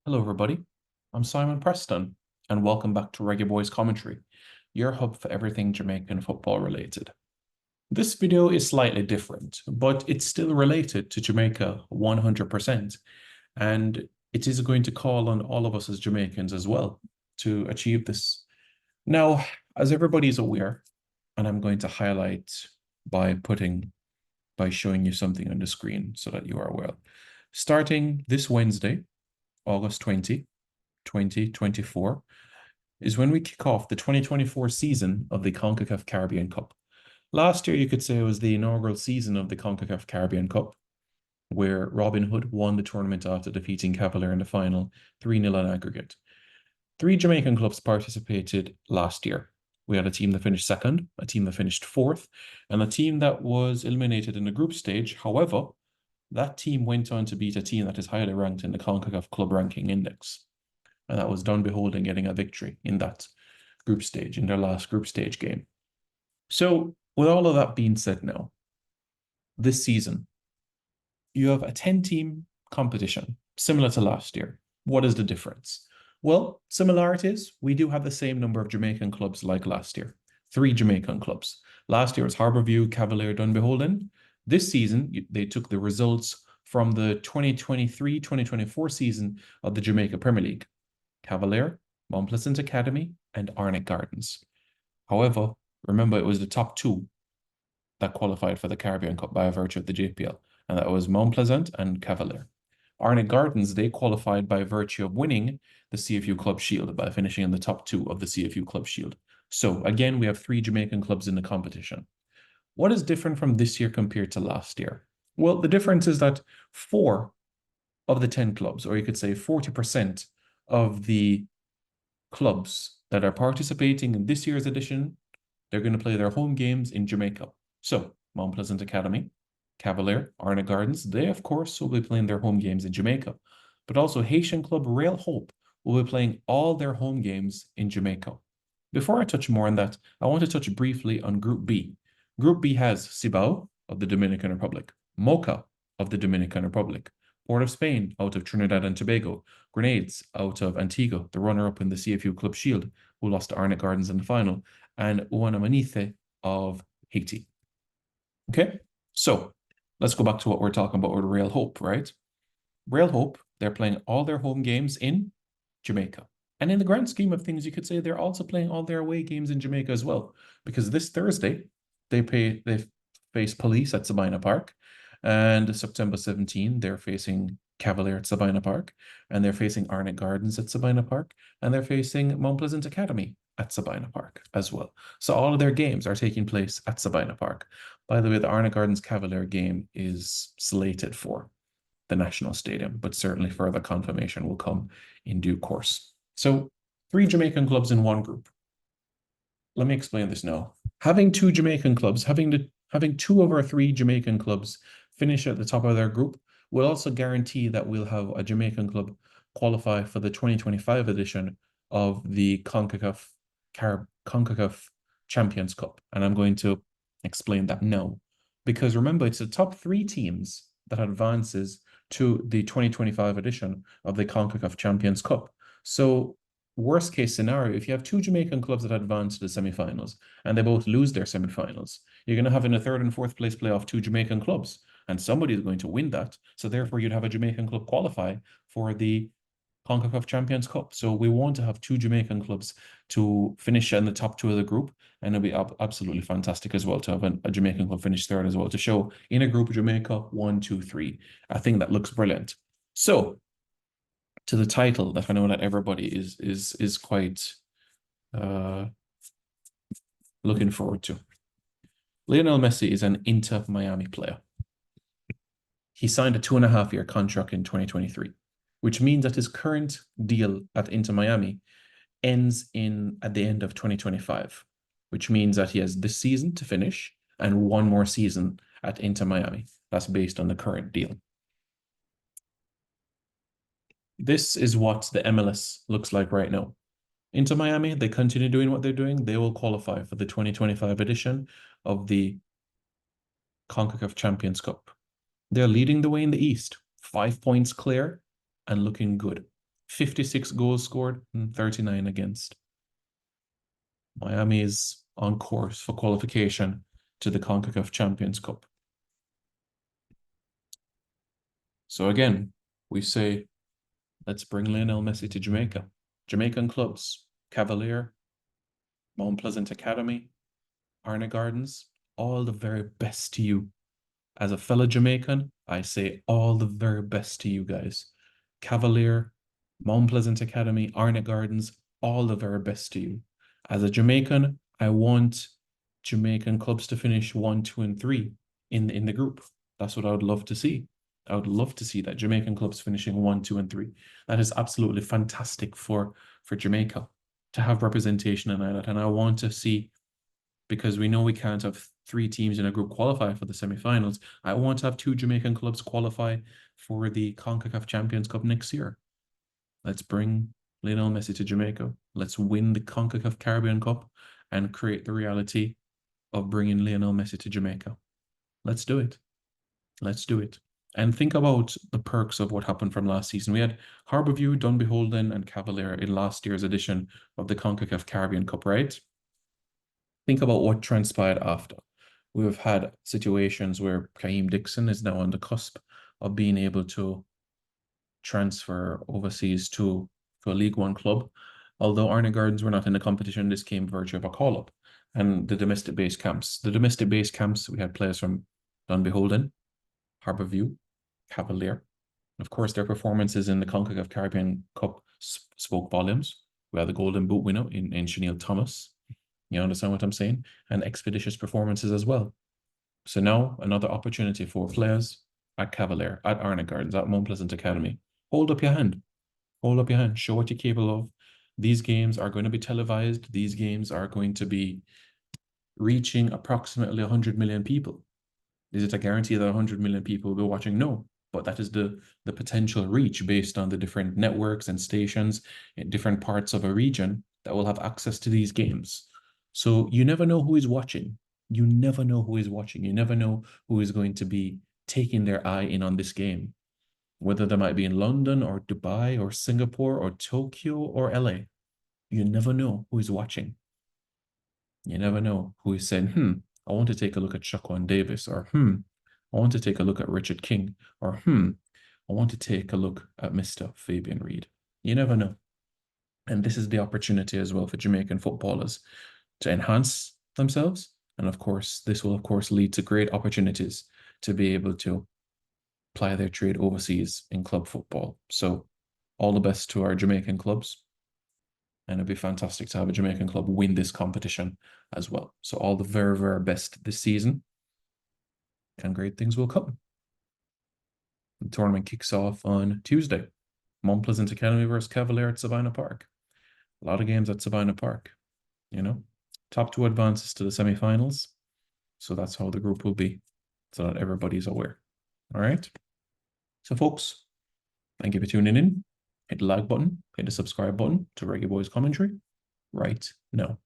Hello, everybody. I'm Simon Preston, and welcome back to Reggae Boys Commentary, your hub for everything Jamaican football related. This video is slightly different, but it's still related to Jamaica 100%, and it is going to call on all of us as Jamaicans as well to achieve this. Now, as everybody's aware, and I'm going to highlight by showing you something on the screen so that you are aware. Starting this Wednesday, August 20, 2024 is when we kick off the 2024 season of the CONCACAF Caribbean Cup. Last year, you could say it was the inaugural season of the CONCACAF Caribbean Cup, where Robin Hood won the tournament after defeating Cavalier in the final 3-0 on aggregate. 3 Jamaican clubs participated last year. We had a team that finished second, a team that finished fourth, and a team that was eliminated in the group stage. However, that team went on to beat a team that is highly ranked in the CONCACAF Club Ranking Index. And that was Dun Beholden getting a victory in that group stage, in their last group stage game. So with all of that being said now, this season, you have a 10-team competition, similar to last year. What is the difference? Well, similarities, we do have the same number of Jamaican clubs like last year. 3 Jamaican clubs. Last year was Harbourview, Cavalier, Dun Beholden. This season, they took the results from the 2023-2024 season of the Jamaica Premier League. Cavalier, Mount Pleasant Academy, and Arnett Gardens. However, remember it was the top 2 that qualified for the Caribbean Cup by virtue of the JPL, and that was Mount Pleasant and Cavalier. Arnett Gardens, they qualified by virtue of winning the CFU Club Shield by finishing in the top 2 of the CFU Club Shield. So again, we have 3 Jamaican clubs in the competition. What is different from this year compared to last year? Well, the difference is that 4 of the 10 clubs, or you could say 40% of the clubs that are participating in this year's edition, they're going to play their home games in Jamaica. So, Mount Pleasant Academy, Cavalier, Arnett Gardens, they, of course, will be playing their home games in Jamaica. But also, Haitian club Real Hope will be playing all their home games in Jamaica. Before I touch more on that, I want to touch briefly on Group B. Group B has Cibao of the Dominican Republic, Mocha of the Dominican Republic, Port of Spain out of Trinidad and Tobago, Grenades out of Antigua, the runner-up in the CFU Club Shield, who lost to Arnett Gardens in the final, and Ouanamanithe of Haiti. Okay, so let's go back to what we're talking about with Real Hope, right? Real Hope, they're playing all their home games in Jamaica. And in the grand scheme of things, you could say they're also playing all their away games in Jamaica as well, because this Thursday, they face Police at Sabina Park. And September 17, they're facing Cavalier at Sabina Park, and they're facing Arnett Gardens at Sabina Park, and they're facing Mount Pleasant Academy at Sabina Park as well. So all of their games are taking place at Sabina Park. By the way, the Arnett Gardens Cavalier game is slated for the National Stadium, but certainly further confirmation will come in due course. So 3 Jamaican clubs in one group. Let me explain this now. Having 2 Jamaican clubs, having 2 of our 3 Jamaican clubs finish at the top of their group will also guarantee that we'll have a Jamaican club qualify for the 2025 edition of the CONCACAF Champions Cup. And I'm going to explain that now. Because remember, it's the top 3 teams that advances to the 2025 edition of the CONCACAF Champions Cup. So worst case scenario, if you have 2 Jamaican clubs that advance to the semifinals and they both lose their semifinals, you're going to have in the 3rd and 4th place playoff 2 Jamaican clubs, and somebody is going to win that. So therefore, you'd have a Jamaican club qualify for the CONCACAF Champions Cup. So we want to have 2 Jamaican clubs to finish in the top 2 of the group, and it'll be absolutely fantastic as well to have a Jamaican club finish 3rd as well, to show in a group Jamaica 1, 2, 3. I think that looks brilliant. So to the title that I know that everybody is quite looking forward to. Lionel Messi is an Inter Miami player. He signed a 2.5-year contract in 2023, which means that his current deal at Inter Miami ends at the end of 2025, which means that he has this season to finish and 1 more season at Inter Miami. That's based on the current deal. This is what the MLS looks like right now. Inter Miami, they continue doing what they're doing. They will qualify for the 2025 edition of the CONCACAF Champions Cup. They're leading the way in the East, 5 points clear and looking good. 56 goals scored and 39 against. Miami is on course for qualification to the CONCACAF Champions Cup. So again, we say, let's bring Lionel Messi to Jamaica. Jamaican clubs, Cavalier, Mount Pleasant Academy, Arna Gardens, all the very best to you. As a fellow Jamaican, I say all the very best to you guys. Cavalier, Mount Pleasant Academy, Arna Gardens, all the very best to you. As a Jamaican, I want Jamaican clubs to finish 1, 2, and 3 in the group. That's what I would love to see. I would love to see that Jamaican clubs finishing 1, 2, and 3. That is absolutely fantastic for Jamaica to have representation in that. And I want to see, because we know we can't have 3 teams in a group qualify for the semifinals. I want to have 2 Jamaican clubs qualify for the CONCACAF Champions Cup next year. Let's bring Lionel Messi to Jamaica. Let's win the CONCACAF Caribbean Cup and create the reality of bringing Lionel Messi to Jamaica. Let's do it. Let's do it. And think about the perks of what happened from last season. We had Harbourview, Dunbeholden, and Cavalier in last year's edition of the CONCACAF Caribbean Cup, right? Think about what transpired after. We've had situations where Kaheem Dixon is now on the cusp of being able to transfer overseas to a League One club. Although Arna Gardens were not in the competition, this came virtue of a call-up. And the domestic-based camps. The domestic-based camps, we had players from Dunbeholden, Harbourview, Cavalier. Of course, their performances in the CONCACAF Caribbean Cup spoke volumes. We had the Golden Boot winner in Chanel Thomas. You understand what I'm saying? And expeditious performances as well. So now another opportunity for players at Cavalier, at Arna Gardens, at Mount Pleasant Academy. Hold up your hand. Hold up your hand. Show what you're capable of. These games are going to be televised. These games are going to be reaching approximately 100 million people. Is it a guarantee that 100 million people will be watching? No. But that is the potential reach based on the different networks and stations in different parts of a region that will have access to these games. So you never know who is watching. You never know who is watching. You never know who is going to be taking their eye in on this game. Whether they might be in London or Dubai or Singapore or Tokyo or LA. You never know who is watching. You never know who is saying, I want to take a look at Shaquan Davis, or I want to take a look at Richard King, or I want to take a look at Mr. Fabian Reed. You never know. And this is the opportunity as well for Jamaican footballers to enhance themselves. And of course, this will of course lead to great opportunities to be able to ply their trade overseas in club football. So all the best to our Jamaican clubs. And it'd be fantastic to have a Jamaican club win this competition as well. So all the very, very best this season. And great things will come. The tournament kicks off on Tuesday. Mount Pleasant Academy versus Cavalier at Savannah Park. A lot of games at Savannah Park, you know. Top 2 advances to the semifinals. So that's how the group will be, so that everybody's aware. All right. So folks, thank you for tuning in. Hit the like button, hit the subscribe button to Reggae Boys Commentary right now.